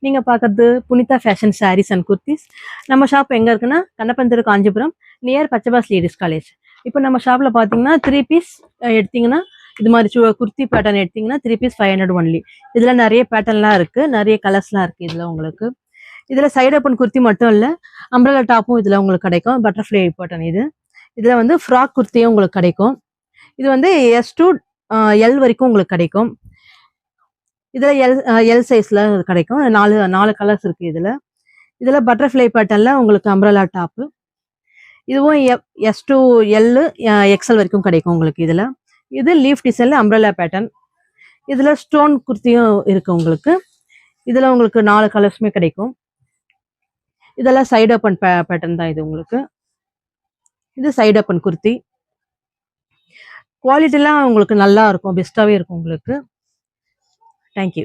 நீங்கள் பார்க்குறது Punitha fashion saris and kurtis. நம்ம ஷாப் எங்கே இருக்குன்னா கண்ணப்பந்தெரு Kanchipuram near Pachaiyappa's ladies college. இப்போ நம்ம ஷாப்பில் பார்த்தீங்கன்னா 3 பீஸ் எடுத்தீங்கன்னா இது மாதிரி குர்த்தி பேட்டர்ன் எடுத்தீங்கன்னா 3 பீஸ் 500 ஒன்லி. இதில் நிறைய பேட்டர்ன்லாம் இருக்குது, நிறைய கலர்ஸ்லாம் இருக்குது. இதில் உங்களுக்கு இதில் சைடு ஓப்பன் குர்த்தி மட்டும் இல்லை, அம்ப்ரெல்லா டாப்பும் இதில் உங்களுக்கு கிடைக்கும். பட்டர்ஃப்ளை பேட்டர்ன் இதில் வந்து ஃப்ராக் குர்த்தியும் உங்களுக்கு கிடைக்கும். இது வந்து S to L வரைக்கும் உங்களுக்கு கிடைக்கும். இதில் எல் சைஸில் கிடைக்கும். நாலு கலர்ஸ் இருக்குது. இதில் பட்டர்ஃப்ளை பேட்டர்னில் உங்களுக்கு அம்ப்ரெல்லா டாப்பு. இதுவும் S to L XL வரைக்கும் கிடைக்கும் உங்களுக்கு. இது லீஃப் டிசைனில் அம்ப்ரெல்லா பேட்டர்ன். இதில் ஸ்டோன் குர்த்தியும் இருக்குது உங்களுக்கு. இதில் உங்களுக்கு 4 கலர்ஸுமே கிடைக்கும். இதெல்லாம் சைடு ஓப்பன் பேட்டர்ன் தான். இது உங்களுக்கு இது சைடு ஓப்பன் குர்த்தி. குவாலிட்டிலாம் உங்களுக்கு நல்லா இருக்கும், பெஸ்ட்டாகவே இருக்கும் உங்களுக்கு. தேங்க்யூ.